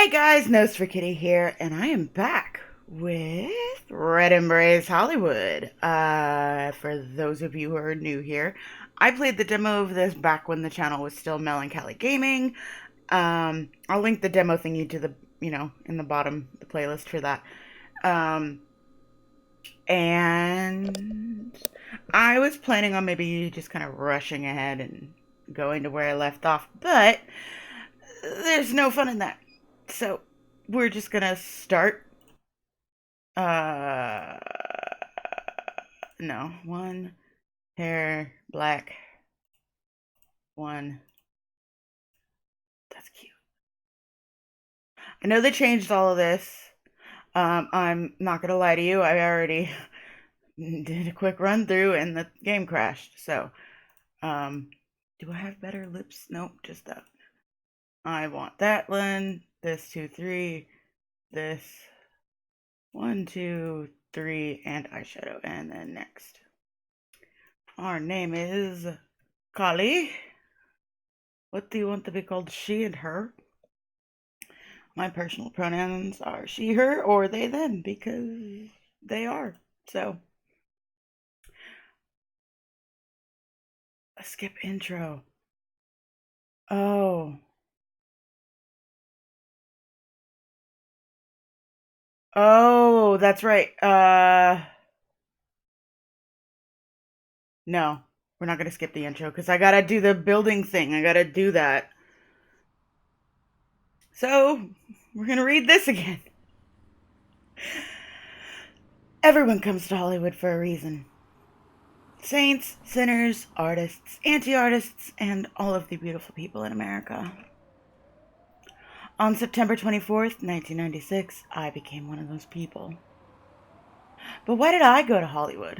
Hey guys, NosferKitty here, and I am back with Red Embrace Hollywood. For those of you who are new here, I played the demo of this back when the channel was still Melancholy Gaming. I'll link the demo thingy to the, in the bottom, the playlist for that. And I was planning on maybe just kind of rushing ahead and going to where I left off, but there's no fun in that. So we're just gonna start. No, one hair black, one. That's cute. I know they changed all of this. I'm not gonna lie to you. I already did a quick run through and the game crashed. So, do I have better lips? Nope, just that. I want that one. This 2, 3. This 1, 2, 3, and eyeshadow. And then next. Our name is Kali. What do you want to be called? She and her? My personal pronouns are she, her, or they, them, because they are. So, a skip intro. Oh. Oh, that's right. No, we're not gonna skip the intro because I gotta do the building thing. I gotta do that. So, we're gonna read this again. Everyone comes to Hollywood for a reason. Saints, sinners, artists, anti-artists, and all of the beautiful people in America. On September 24th, 1996, I became one of those people. But why did I go to Hollywood?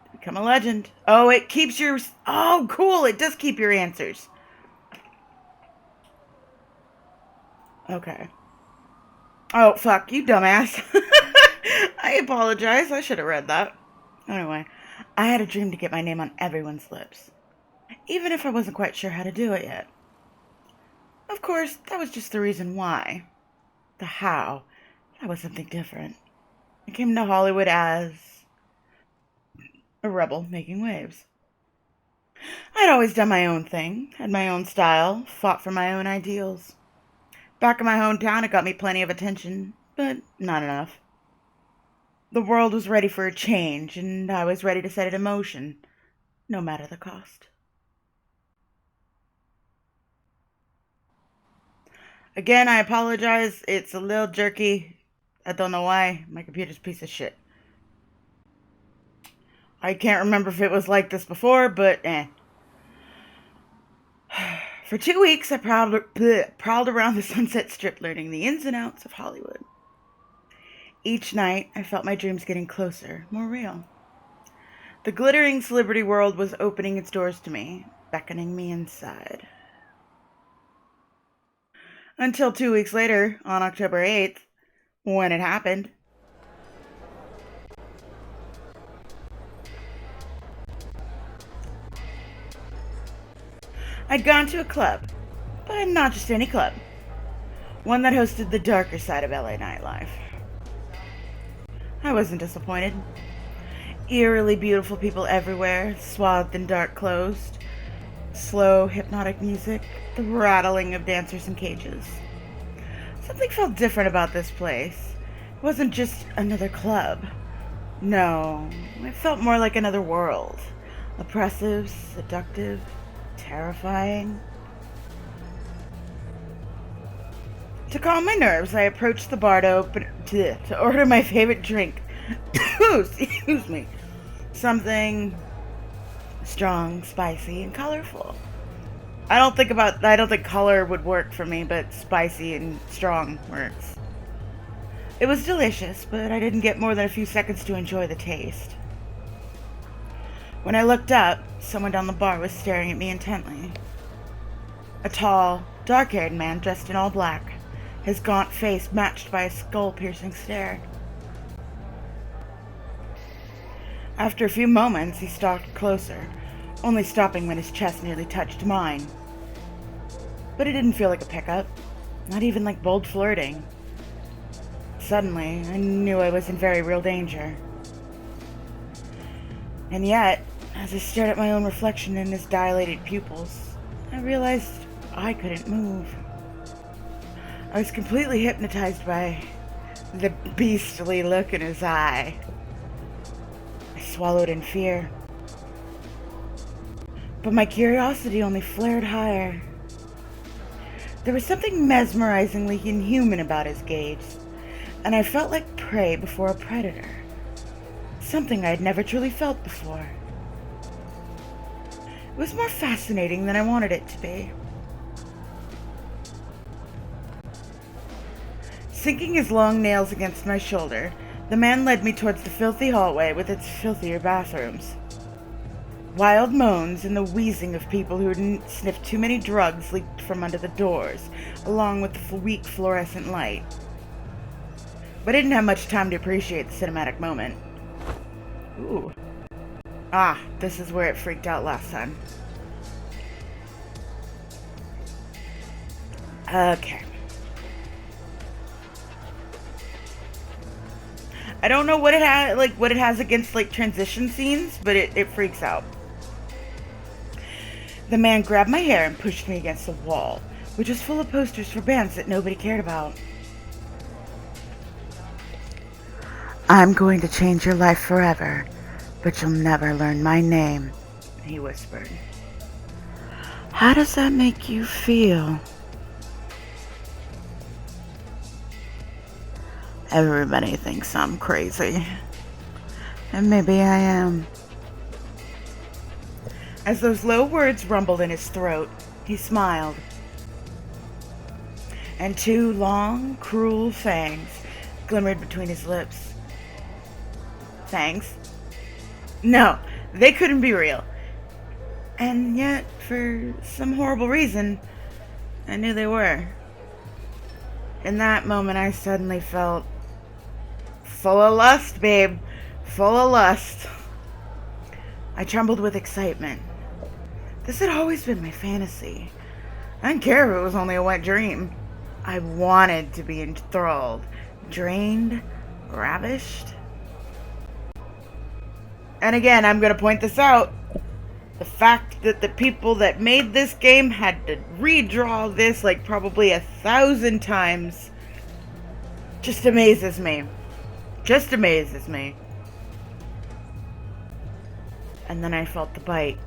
To become a legend. Oh, it keeps your... Oh, cool, it does keep your answers. Okay. Oh, fuck, you dumbass. I apologize, I should have read that. Anyway, I had a dream to get my name on everyone's lips. Even if I wasn't quite sure how to do it yet. Of course, that was just the reason why. The how, that was something different. I came to Hollywood as a rebel making waves. I'd always done my own thing, had my own style, fought for my own ideals. Back in my hometown, it got me plenty of attention, but not enough. The world was ready for a change, and I was ready to set it in motion, no matter the cost. Again, I apologize. It's a little jerky. I don't know why. My computer's a piece of shit. I can't remember if it was like this before, but eh. For 2 weeks, I prowled around the Sunset Strip learning the ins and outs of Hollywood. Each night, I felt my dreams getting closer, more real. The glittering celebrity world was opening its doors to me, beckoning me inside. Until 2 weeks later, on October 8th, when it happened. I'd gone to a club, but not just any club. One that hosted the darker side of LA nightlife. I wasn't disappointed. Eerily beautiful people everywhere, swathed in dark clothes. Slow, hypnotic music, the rattling of dancers in cages. Something felt different about this place. It wasn't just another club. No, it felt more like another world. Oppressive, seductive, terrifying. To calm my nerves, I approached the bar to order my favorite drink. Excuse me. Something strong, spicy, and colorful. I don't think color would work for me, but spicy and strong works. It was delicious, but I didn't get more than a few seconds to enjoy the taste. When I looked up, someone down the bar was staring at me intently. A tall, dark-haired man dressed in all black, his gaunt face matched by a skull-piercing stare. After a few moments, he stalked closer, only stopping when his chest nearly touched mine. But it didn't feel like a pickup. Not even like bold flirting. Suddenly, I knew I was in very real danger. And yet, as I stared at my own reflection in his dilated pupils, I realized I couldn't move. I was completely hypnotized by the beastly look in his eye. I swallowed in fear. But my curiosity only flared higher. There was something mesmerizingly inhuman about his gaze, and I felt like prey before a predator. Something I had never truly felt before. It was more fascinating than I wanted it to be. Sinking his long nails against my shoulder, the man led me towards the filthy hallway with its filthier bathrooms. Wild moans and the wheezing of people who had sniffed too many drugs leaked from under the doors, along with the weak fluorescent light. But I didn't have much time to appreciate the cinematic moment. Ooh. Ah, this is where it freaked out last time. Okay. I don't know what it has against like transition scenes, but it freaks out. The man grabbed my hair and pushed me against the wall, which was full of posters for bands that nobody cared about. "I'm going to change your life forever, but you'll never learn my name," he whispered. "How does that make you feel?" "Everybody thinks I'm crazy. And maybe I am." As those low words rumbled in his throat, he smiled. And two long, cruel fangs glimmered between his lips. Fangs? No, they couldn't be real. And yet, for some horrible reason, I knew they were. In that moment, I suddenly felt full of lust, babe. Full of lust. I trembled with excitement. This had always been my fantasy. I didn't care if it was only a wet dream. I wanted to be enthralled, drained, ravished. And again, I'm going to point this out. The fact that the people that made this game had to redraw this like probably 1,000 times just amazes me. Just amazes me. And then I felt the bite.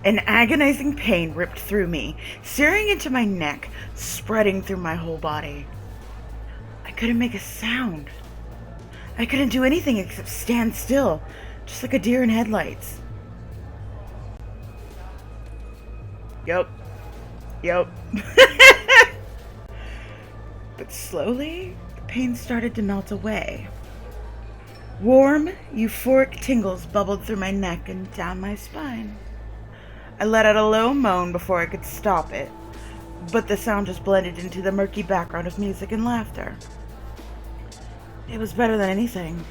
An agonizing pain ripped through me, searing into my neck, spreading through my whole body. I couldn't make a sound. I couldn't do anything except stand still, just like a deer in headlights. Yup. But slowly, the pain started to melt away. Warm, euphoric tingles bubbled through my neck and down my spine. I let out a low moan before I could stop it, but the sound just blended into the murky background of music and laughter. It was better than anything.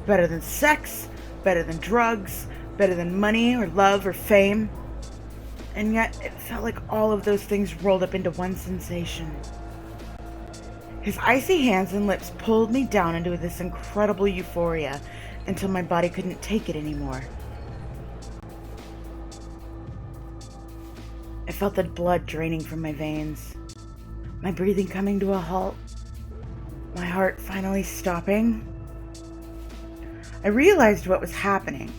Better than sex, better than drugs, better than money or love or fame. And yet, it felt like all of those things rolled up into one sensation. His icy hands and lips pulled me down into this incredible euphoria until my body couldn't take it anymore. I felt the blood draining from my veins, my breathing coming to a halt, my heart finally stopping. I realized what was happening,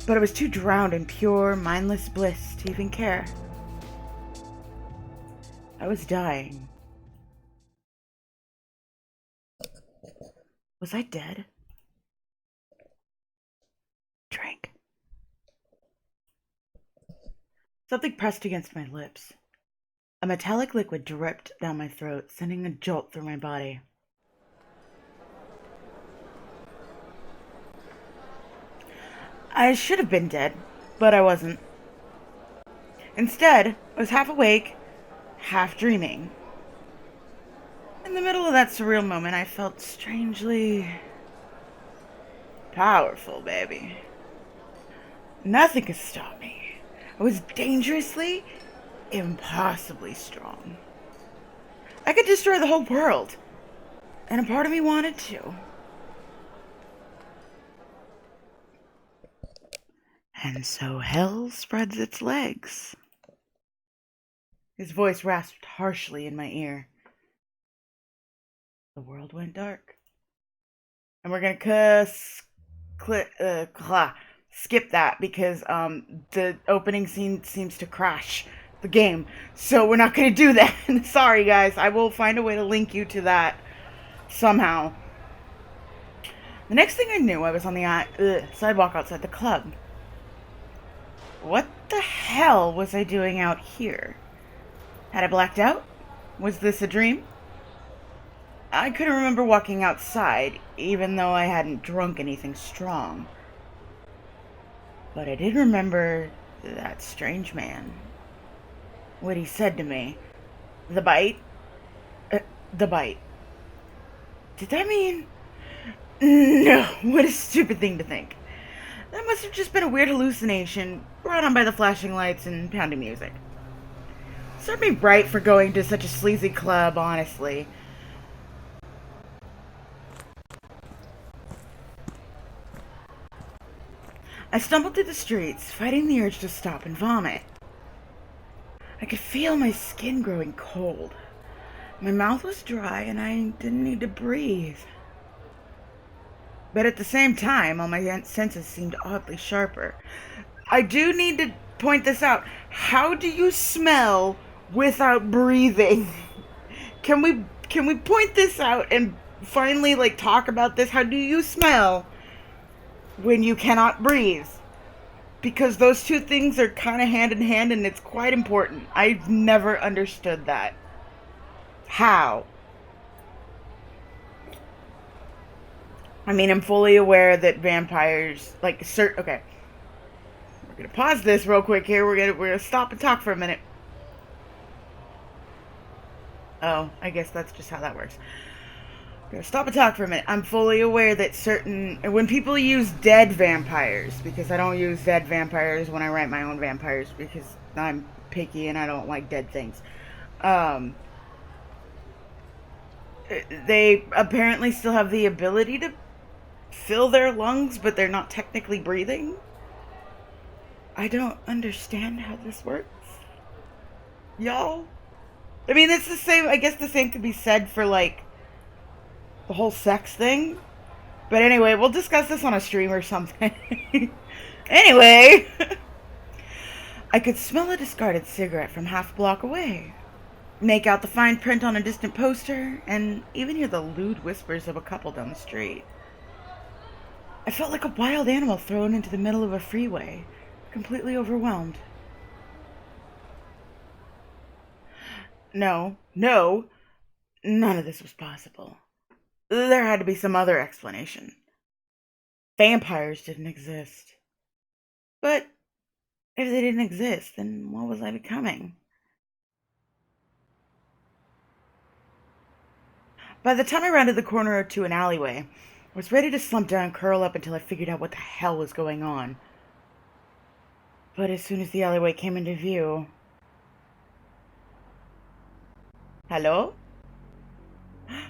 but I was too drowned in pure, mindless bliss to even care. I was dying. Was I dead? Drink. Something pressed against my lips. A metallic liquid dripped down my throat, sending a jolt through my body. I should have been dead, but I wasn't. Instead, I was half awake, half dreaming. In the middle of that surreal moment, I felt strangely powerful, baby. Nothing could stop me. I was dangerously, impossibly strong. I could destroy the whole world. And a part of me wanted to. And so hell spreads its legs. His voice rasped harshly in my ear. The world went dark. And we're gonna skip that because the opening scene seems to crash the game. So we're not gonna do that. Sorry guys, I will find a way to link you to that somehow. The next thing I knew, I was on the sidewalk outside the club. What the hell was I doing out here? Had I blacked out? Was this a dream? I couldn't remember walking outside, even though I hadn't drunk anything strong. But I did remember that strange man. What he said to me. The bite? The bite. Did that mean... No, what a stupid thing to think. That must have just been a weird hallucination brought on by the flashing lights and pounding music. Served me right for going to such a sleazy club, honestly. I stumbled through the streets, fighting the urge to stop and vomit. I could feel my skin growing cold. My mouth was dry and I didn't need to breathe. But at the same time, all my senses seemed oddly sharper. I do need to point this out. How do you smell without breathing? Can we point this out and finally talk about this? How do you smell when you cannot breathe? Because those two things are kind of hand in hand and it's quite important. I've never understood that. How? I mean, I'm fully aware that vampires, okay. We're gonna pause this real quick here. We're gonna stop and talk for a minute. Oh, I guess that's just how that works. We're gonna stop and talk for a minute. I'm fully aware that when people use dead vampires, because I don't use dead vampires when I write my own vampires, because I'm picky and I don't like dead things. They apparently still have the ability to fill their lungs, but they're not technically breathing. I don't understand how this works. Y'all? I mean, it's the same, I guess the same could be said for, the whole sex thing. But anyway, we'll discuss this on a stream or something. Anyway. I could smell a discarded cigarette from half a block away. Make out the fine print on a distant poster, and even hear the lewd whispers of a couple down the street. I felt like a wild animal thrown into the middle of a freeway, completely overwhelmed. No, none of this was possible. There had to be some other explanation. Vampires didn't exist. But if they didn't exist, then what was I becoming? By the time I rounded the corner to an alleyway, I was ready to slump down and curl up until I figured out what the hell was going on. But as soon as the alleyway came into view... Hello?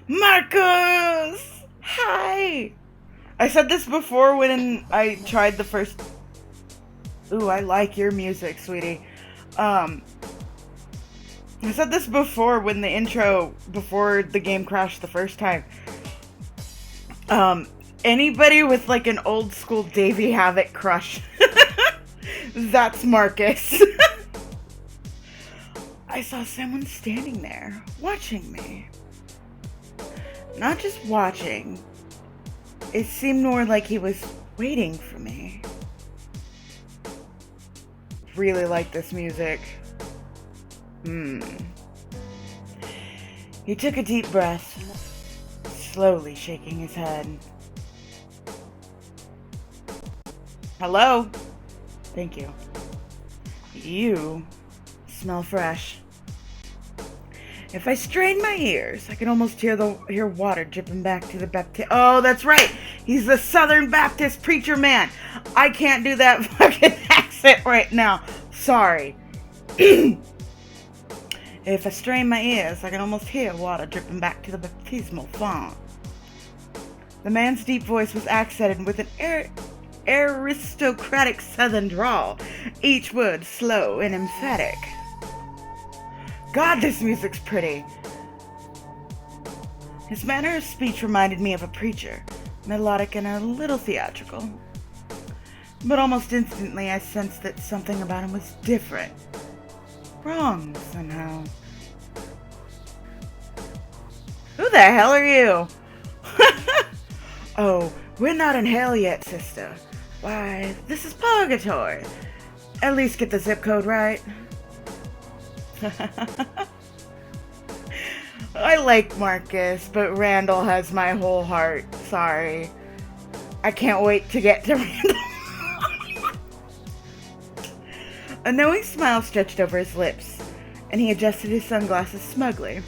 Marcus! Hi! I said this before when I tried the first... Ooh, I like your music, sweetie. I said this before when the intro, before the game crashed the first time. Anybody with an old school Davey Havoc crush, that's Marcus. I saw someone standing there, watching me. Not just watching. It seemed more like he was waiting for me. Really like this music. He took a deep breath, slowly shaking his head. Hello? Thank you. You smell fresh. If I strain my ears, I can almost hear water dripping back to the Baptist. Oh, that's right. He's the Southern Baptist preacher man. I can't do that fucking accent right now. Sorry. If I strain my ears, I can almost hear water dripping back to the baptismal font. The man's deep voice was accented with an aristocratic southern drawl, each word slow and emphatic. God, this music's pretty. His manner of speech reminded me of a preacher, melodic and a little theatrical. But almost instantly I sensed that something about him was different. Wrong, somehow. Who the hell are you? Oh, we're not in hell yet, sister. Why, this is purgatory. At least get the zip code right. I like Marcus, but Randall has my whole heart. Sorry. I can't wait to get to Randall. A knowing smile stretched over his lips, and he adjusted his sunglasses smugly.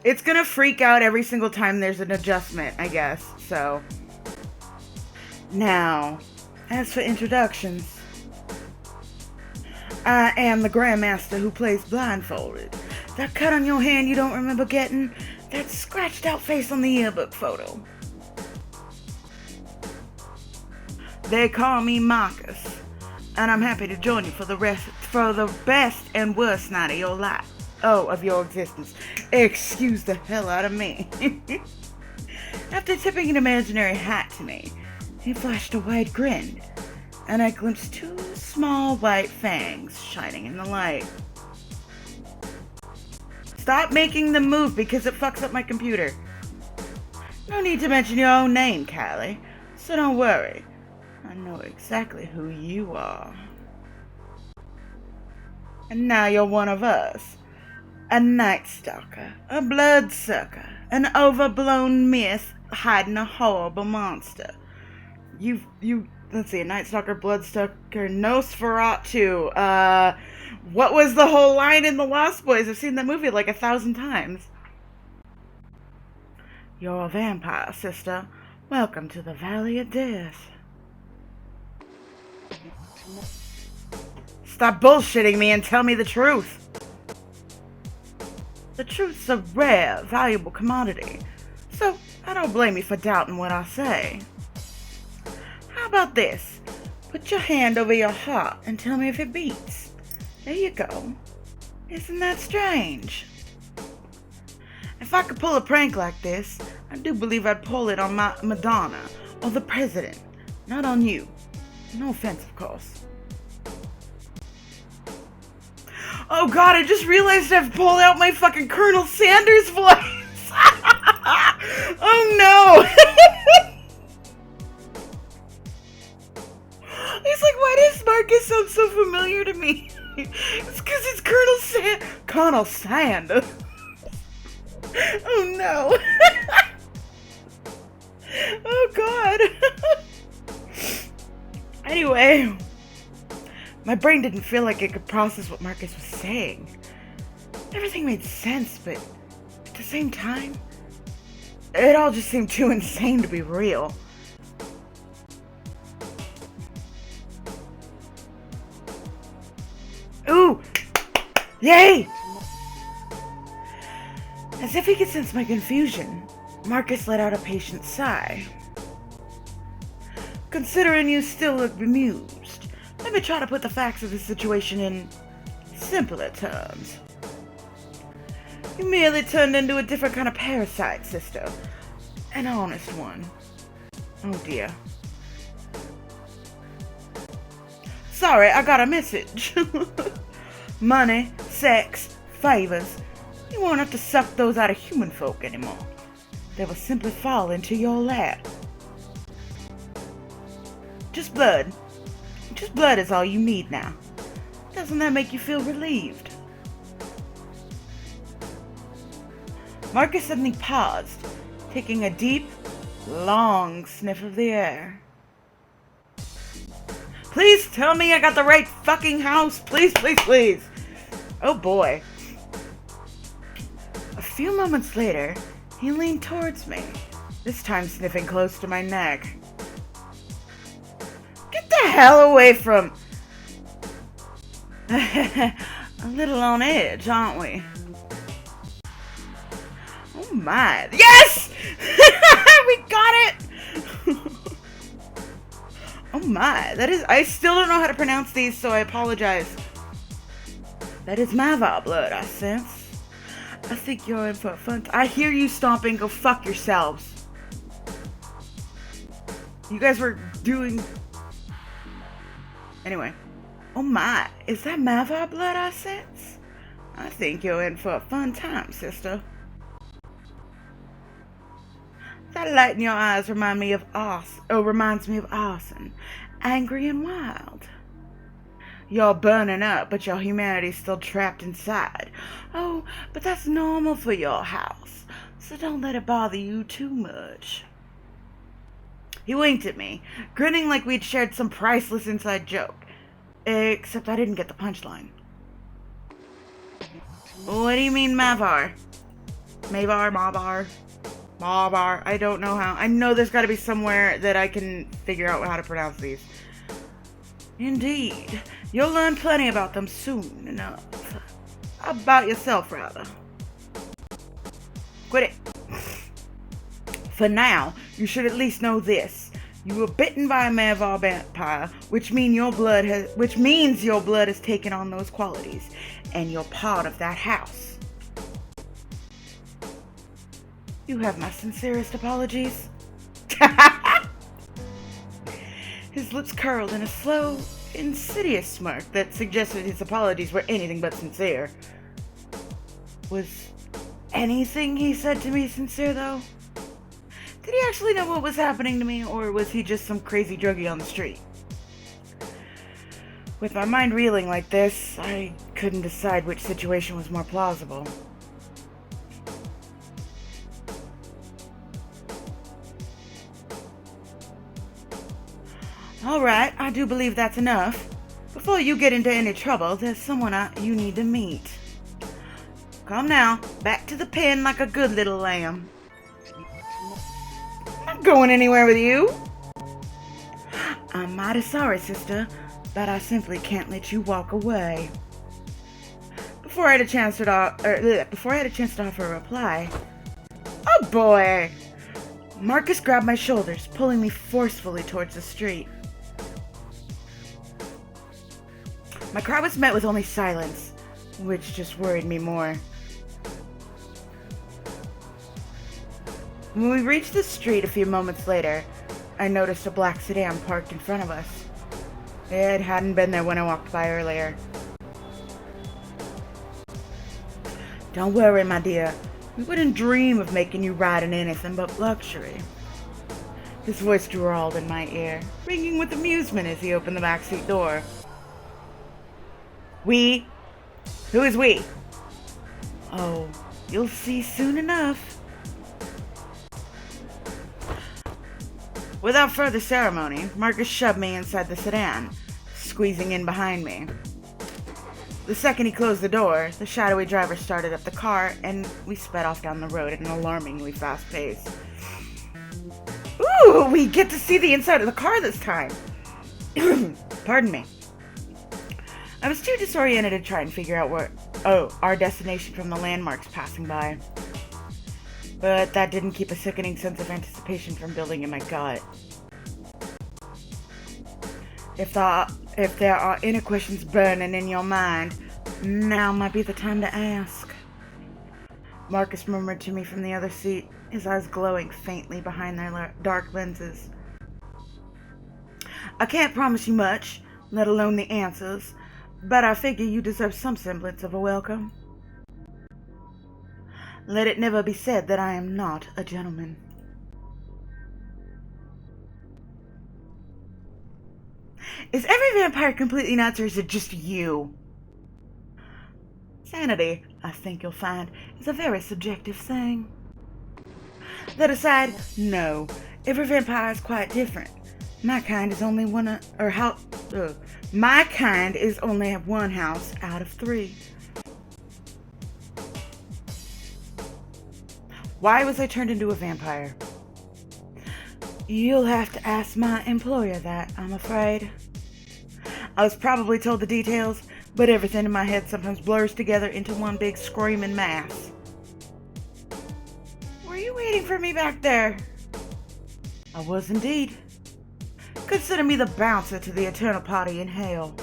It's gonna freak out every single time there's an adjustment, I guess, so. Now, as for introductions, I am the Grandmaster who plays blindfolded. That cut on your hand you don't remember getting, that scratched out face on the yearbook photo. They call me Marcus, and I'm happy to join you for the best and worst night of your life. Oh, of your existence. Excuse the hell out of me. After tipping an imaginary hat to me, he flashed a wide grin, and I glimpsed two small white fangs shining in the light. Stop making them move because it fucks up my computer. No need to mention your own name, Callie, so don't worry. I know exactly who you are. And now you're one of us. A night stalker, a bloodsucker, an overblown myth hiding a horrible monster. Let's see, a night stalker, bloodsucker, Nosferatu. What was the whole line in The Lost Boys? I've seen that movie like 1,000 times. You're a vampire, sister. Welcome to the Valley of Death. Stop bullshitting me and tell me the truth. The truth's a rare, valuable commodity, so I don't blame you for doubting what I say. How about this? Put your hand over your heart and tell me if it beats. There you go. Isn't that strange? If I could pull a prank like this, I do believe I'd pull it on my Madonna or the president, not on you. No offense, of course. Oh god, I just realized I've pulled out my fucking Colonel Sanders voice! Oh no! He's like, why does Marcus sound so familiar to me? It's because it's Colonel Sanders. Oh no! Oh god! Anyway, my brain didn't feel like it could process what Marcus was saying. Everything made sense, but at the same time, it all just seemed too insane to be real. Ooh! Yay! As if he could sense my confusion, Marcus let out a patient sigh. Considering you still look bemused, let me try to put the facts of the situation in simpler terms. You merely turned into a different kind of parasite, sister. An honest one. Oh dear. Sorry, I got a message. Money, sex, favors. You won't have to suck those out of human folk anymore. They will simply fall into your lap. Just blood. Just blood is all you need now. Doesn't that make you feel relieved? Marcus suddenly paused, taking a deep, long sniff of the air. Please tell me I got the right fucking house. Please, please, please. Oh boy. A few moments later, he leaned towards me, this time sniffing close to my neck. Get the hell away from... A little on edge, aren't we? Oh my. Yes! We got it! Oh my. That is. I still don't know how to pronounce these, so I apologize. That is Mavar blood, I sense. I think you're in for fun. I hear you stomping. Go fuck yourselves. You guys were doing. Anyway. Oh my. Is that Mavar blood I sense? I think you're in for a fun time, sister. That light in your eyes reminds me of arson. Angry and wild. You're burning up, but your humanity's still trapped inside. Oh, but that's normal for your house, so don't let it bother you too much. He winked at me, grinning like we'd shared some priceless inside joke. Except I didn't get the punchline. What do you mean, Mavar? Mavar? I don't know how. I know there's got to be somewhere that I can figure out how to pronounce these. Indeed. You'll learn plenty about them soon enough. About yourself, rather. Quit it. For now, you should at least know this. You were bitten by a Mavar vampire, which means your blood has taken on those qualities, and you're part of that house. You have my sincerest apologies. His lips curled in a slow, insidious smirk that suggested his apologies were anything but sincere. Was anything he said to me sincere, though? Did he actually know what was happening to me, or was he just some crazy druggie on the street? With my mind reeling like this, I couldn't decide which situation was more plausible. Alright, I do believe that's enough. Before you get into any trouble, there's someone you need to meet. Come now, back to the pen like a good little lamb. I'm not going anywhere with you. I'm mighty sorry, sister, but I simply can't let you walk away. Before I had a chance to offer a reply. Oh boy! Marcus grabbed my shoulders, pulling me forcefully towards the street. My cry was met with only silence, which just worried me more. When we reached the street a few moments later, I noticed a black sedan parked in front of us. It hadn't been there when I walked by earlier. Don't worry, my dear. We wouldn't dream of making you ride in anything but luxury. His voice drawled in my ear, ringing with amusement as he opened the backseat door. We? Who is we? Oh, you'll see soon enough. Without further ceremony, Marcus shoved me inside the sedan, squeezing in behind me. The second he closed the door, the shadowy driver started up the car, and we sped off down the road at an alarmingly fast pace. Ooh, we get to see the inside of the car this time. Pardon me. I was too disoriented to try and figure out our destination from the landmarks passing by. But that didn't keep a sickening sense of anticipation from building in my gut. If there are any questions burning in your mind, now might be the time to ask. Marcus murmured to me from the other seat, his eyes glowing faintly behind their dark lenses. I can't promise you much, let alone the answers, but I figure you deserve some semblance of a welcome. Let it never be said that I am not a gentleman. Is every vampire completely nuts, or is it just you? Sanity, I think you'll find, is a very subjective thing. That aside, no, every vampire is quite different. My kind is only one house out of 3. Why was I turned into a vampire? You'll have to ask my employer that, I'm afraid. I was probably told the details, but everything in my head sometimes blurs together into one big screaming mass. Were you waiting for me back there? I was indeed. Consider me the bouncer to the eternal party in hell.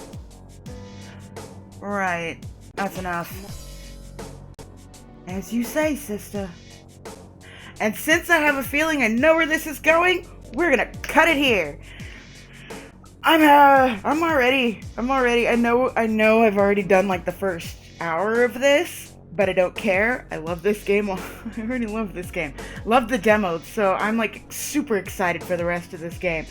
Right, that's enough. As you say, sister. And since I have a feeling I know where this is going, we're gonna cut it here. I'm already. I know I've already done like the first hour of this, but I don't care. I love this game. I already love this game. Love the demos, so I'm like super excited for the rest of this game.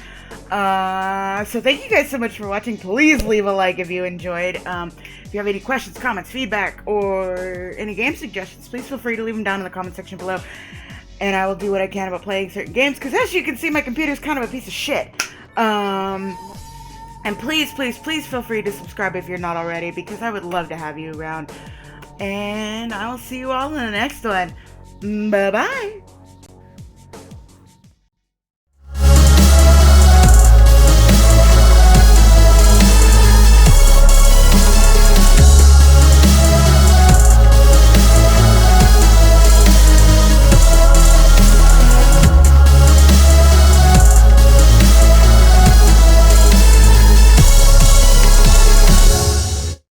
So thank you guys so much for watching. Please leave a like if you enjoyed. If you have any questions, comments, feedback, or any game suggestions, please feel free to leave them down in the comment section below. And I will do what I can about playing certain games, because as you can see, my computer's kind of a piece of shit. And please feel free to subscribe if you're not already, because I would love to have you around. And I will see you all in the next one. Bye-bye.